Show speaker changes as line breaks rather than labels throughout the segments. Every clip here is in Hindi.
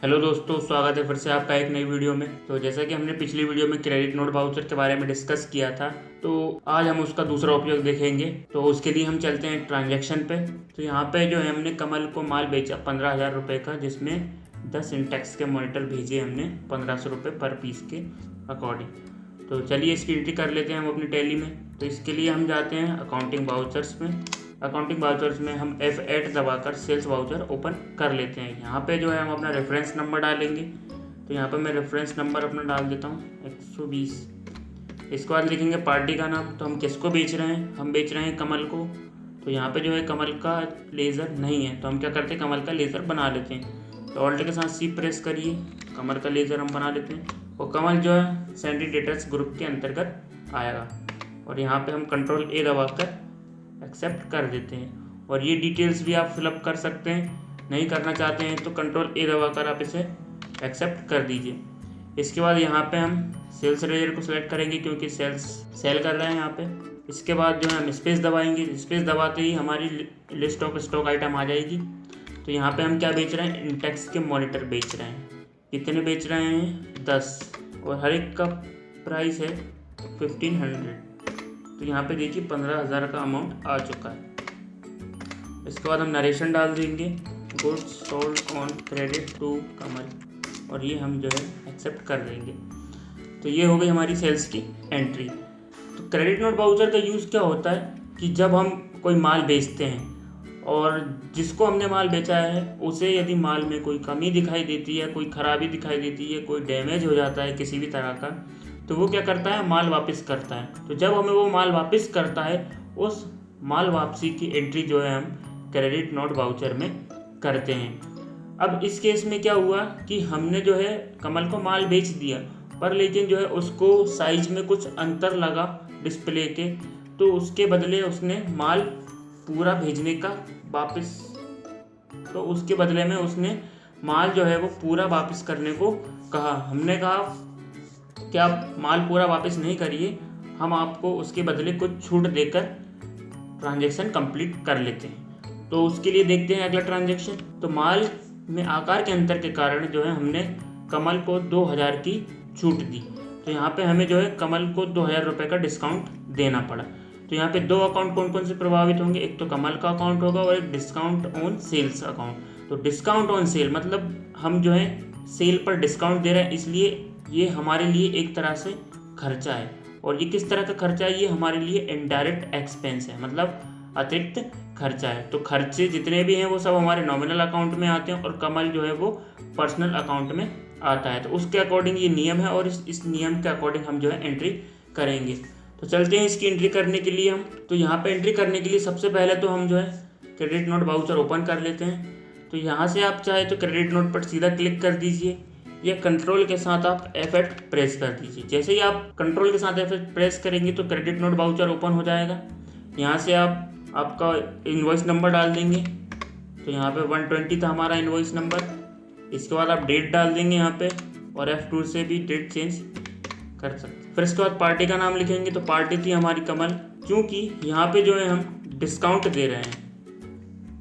हेलो दोस्तों, स्वागत है फिर से आपका एक नई वीडियो में। तो जैसा कि हमने पिछली वीडियो में क्रेडिट नोट वाउचर के बारे में डिस्कस किया था, तो आज हम उसका दूसरा उपयोग देखेंगे। तो उसके लिए हम चलते हैं ट्रांजैक्शन पे। तो यहाँ पे जो है हमने कमल को माल बेचा 15,000 रुपये का, जिसमें 10 इंटेक्स के मॉनिटर भेजे हमने 1,500 रुपये पर पीस के अकॉर्डिंग। तो चलिए इसकी एंट्री कर लेते हैं हम अपनी टैली में। तो इसके लिए हम जाते हैं अकाउंटिंग वाउचर्स में। अकाउंटिंग वाउचर्स में हम F8 दबाकर सेल्स वाउचर ओपन कर लेते हैं। यहाँ पे जो है हम अपना रेफरेंस नंबर डालेंगे। तो यहाँ पे मैं रेफरेंस नंबर अपना डाल देता हूँ 120। इसके बाद लिखेंगे पार्टी का नाम। तो हम किसको बेच रहे हैं? हम बेच रहे हैं कमल को। तो यहाँ पे जो है कमल का लेज़र नहीं है, तो हम क्या करते हैं, कमल का लेज़र बना लेते हैं। तो ऑल्ट के साथ C प्रेस करिए, कमल का लेज़र हम बना लेते हैं और कमल जो है सैंडी डेटर्स ग्रुप के अंतर्गत आएगा। और यहाँ पे हम कंट्रोल A दबाकर एक्सेप्ट कर देते हैं। और ये डिटेल्स भी आप फिलअप कर सकते हैं, नहीं करना चाहते हैं तो कंट्रोल A दबाकर आप इसे एक्सेप्ट कर दीजिए। इसके बाद यहाँ पे हम सेल्स रेजर को सिलेक्ट करेंगे, क्योंकि सेल्स सेल कर रहे हैं यहाँ पे। इसके बाद जो है हम स्पेस दबाएंगे। स्पेस दबाते ही हमारी लिस्ट ऑफ स्टॉक आइटम आ जाएगी। तो यहाँ पे हम क्या बेच रहे हैं, इंटेक्स के मॉनिटर बेच रहे हैं। कितने बेच रहे हैं? 10, और हर एक का प्राइस है 1500। तो यहाँ पे देखिए 15,000 का अमाउंट आ चुका है। इसके बाद हम नरेशन डाल देंगे, goods sold on credit to Kamal, और ये हम जो है एक्सेप्ट कर देंगे। तो ये हो गई हमारी सेल्स की एंट्री। तो क्रेडिट नोट वाउचर का यूज़ क्या होता है कि जब हम कोई माल बेचते हैं और जिसको हमने माल बेचा है उसे यदि माल में कोई कमी दिखाई देती है, कोई खराबी दिखाई देती है, कोई डैमेज हो जाता है किसी भी तरह का, तो वो क्या करता है, माल वापस करता है। तो जब हमें वो माल वापस करता है, उस माल वापसी की एंट्री जो है हम क्रेडिट नोट वाउचर में करते हैं। अब इस केस में क्या हुआ कि हमने जो है कमल को माल बेच दिया, पर लेकिन जो है उसको साइज में कुछ अंतर लगा डिस्प्ले के, तो उसके बदले उसने माल पूरा भेजने का वापस, तो उसके बदले में उसने माल जो है वो पूरा वापस करने को कहा। हमने कहा कि आप माल पूरा वापस नहीं करिए, हम आपको उसके बदले कुछ छूट देकर ट्रांजैक्शन कंप्लीट कर लेते हैं। तो उसके लिए देखते हैं अगला ट्रांजैक्शन। तो माल में आकार के अंतर के कारण जो है हमने कमल को 2,000 की छूट दी। तो यहाँ पे हमें जो है कमल को 2,000 रुपये का डिस्काउंट देना पड़ा। तो यहाँ पे दो अकाउंट कौन कौन से प्रभावित होंगे, एक तो कमल का अकाउंट होगा और एक डिस्काउंट ऑन सेल्स अकाउंट। तो डिस्काउंट ऑन सेल मतलब हम जो है सेल पर डिस्काउंट दे रहे हैं, इसलिए ये हमारे लिए एक तरह से खर्चा है। और ये किस तरह का खर्चा है, ये हमारे लिए इनडायरेक्ट एक्सपेंस है, मतलब अतिरिक्त खर्चा है। तो खर्चे जितने भी हैं वो सब हमारे नॉमिनल अकाउंट में आते हैं और कमल जो है वो पर्सनल अकाउंट में आता है। तो उसके अकॉर्डिंग ये नियम है और इस नियम के अकॉर्डिंग हम जो है एंट्री करेंगे। तो चलते हैं इसकी एंट्री करने के लिए हम। तो यहाँ पे एंट्री करने के लिए सबसे पहले तो हम जो है क्रेडिट नोट वाउचर ओपन कर लेते हैं। तो यहाँ से आप चाहे तो क्रेडिट नोट पर सीधा क्लिक कर दीजिए, या कंट्रोल के साथ आप F8 प्रेस कर दीजिए। जैसे ही आप कंट्रोल के साथ F8 प्रेस करेंगे तो क्रेडिट नोट वाउचर ओपन हो जाएगा। यहाँ से आप आपका इनवॉइस नंबर डाल देंगे। तो यहाँ पे 120 था हमारा इनवॉइस नंबर। इसके बाद आप डेट डाल देंगे यहाँ पे, और F2 से भी डेट चेंज कर सकते हैं। फिर इसके बाद पार्टी का नाम लिखेंगे। तो पार्टी थी हमारी कमल, क्योंकि यहाँ पे जो है हम डिस्काउंट दे रहे हैं,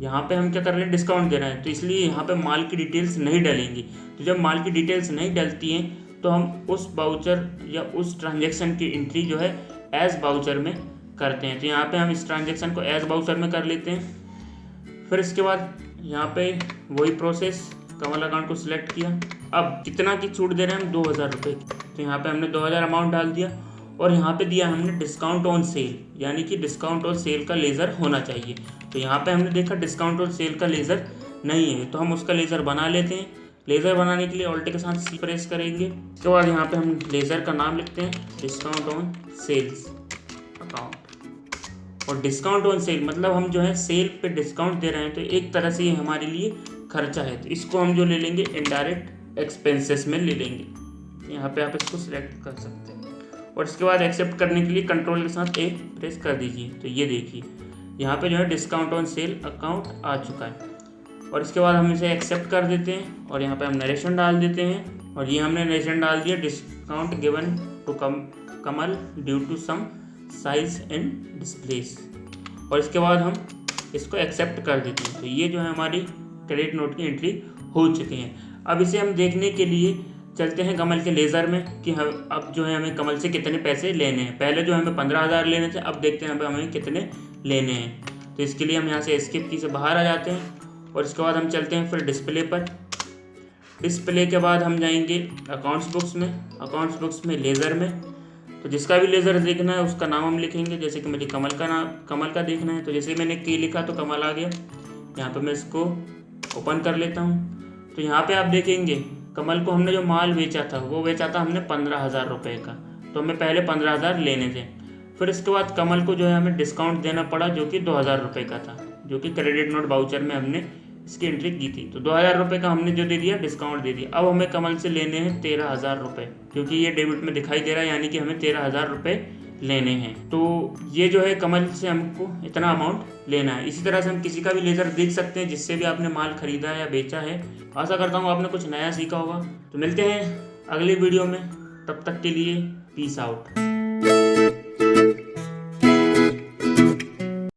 यहाँ पे हम क्या कर रहे हैं, डिस्काउंट दे रहे हैं, तो इसलिए यहाँ पे माल की डिटेल्स नहीं डलेंगी। तो जब माल की डिटेल्स नहीं डलती हैं तो हम उस वाउचर या उस ट्रांजैक्शन की एंट्री जो है एज वाउचर में करते हैं। तो यहाँ पे हम इस ट्रांजैक्शन को एज वाउचर में कर लेते हैं। फिर इसके बाद यहाँ पे वही प्रोसेस, कमल अकाउंट को सिलेक्ट किया। अब कितना की छूट दे रहे हैं हम, 2,000 रुपये की। तो यहाँ पे हमने 2,000 अमाउंट डाल दिया, और यहाँ पे दिया हमने डिस्काउंट ऑन सेल, यानी कि डिस्काउंट ऑन सेल का लेज़र होना चाहिए। तो यहाँ पे हमने देखा डिस्काउंट ऑन सेल का लेज़र नहीं है, तो हम उसका लेज़र बना लेते हैं। लेज़र बनाने के लिए ऑल्ट के साथ C प्रेस करेंगे। उसके बाद यहाँ पे हम लेज़र का नाम लिखते हैं डिस्काउंट ऑन सेल्स अकाउंट। और डिस्काउंट ऑन सेल मतलब हम जो है सेल पे डिस्काउंट दे रहे हैं, तो एक तरह से ये हमारे लिए खर्चा है। तो इसको हम जो ले लेंगे इनडायरेक्ट एक्सपेंसेस में ले लेंगे। यहाँ पे आप इसको सिलेक्ट कर सकते हैं, और इसके बाद एक्सेप्ट करने के लिए कंट्रोल के साथ A प्रेस कर दीजिए। तो ये देखिए यहाँ पे जो है डिस्काउंट ऑन सेल अकाउंट आ चुका है। और इसके बाद हम इसे एक्सेप्ट कर देते हैं, और यहाँ पे हम नरेशन डाल देते हैं। और ये हमने नरेशन डाल दिया, discount given to Kamal due to some size and displace. और इसके बाद हम इसको एक्सेप्ट कर देते हैं। तो ये जो है हमारी क्रेडिट नोट की एंट्री हो चुकी हैं। अब इसे हम देखने के लिए चलते हैं कमल के लेज़र में कि हम अब जो है हमें कमल से कितने पैसे लेने हैं। पहले जो हमें 15,000 लेने थे, अब देखते हैं अब हमें कितने लेने हैं। तो इसके लिए हम यहाँ से एस्केप की से बाहर आ जाते हैं और इसके बाद हम चलते हैं फिर डिस्प्ले पर। डिस्प्ले के बाद हम जाएंगे अकाउंट्स बुक्स में। अकाउंट्स बुक्स में लेज़र में, तो जिसका भी लेज़र देखना है उसका नाम हम लिखेंगे। जैसे कि मुझे कमल का देखना है, तो जैसे मैंने के लिखा तो कमल आ गया। यहाँ पे मैं इसको ओपन कर लेता हूँ। तो यहाँ पे आप देखेंगे कमल को हमने जो माल बेचा था वो बेचा था हमने 15,000 रुपये का, तो हमें पहले 15,000 लेने थे। फिर इसके बाद कमल को जो है हमें डिस्काउंट देना पड़ा जो कि 2,000 रुपये का था, जो कि क्रेडिट नोट वाउचर में हमने इसकी एंट्री की थी। तो 2,000 रुपये का हमने जो दे दिया डिस्काउंट दे दिया। अब हमें कमल से लेने हैं 13,000 रुपये, क्योंकि ये डेबिट में दिखाई दे रहा है, यानी कि हमें 13,000 रुपये लेने हैं। तो ये जो है कमल से हमको इतना अमाउंट लेना है। इसी तरह से हम किसी का भी लेज़र देख सकते हैं जिससे भी आपने माल खरीदा है या बेचा है। आशा करता हूँ आपने कुछ नया सीखा होगा। तो मिलते हैं अगली वीडियो में, तब तक के लिए पीस आउट।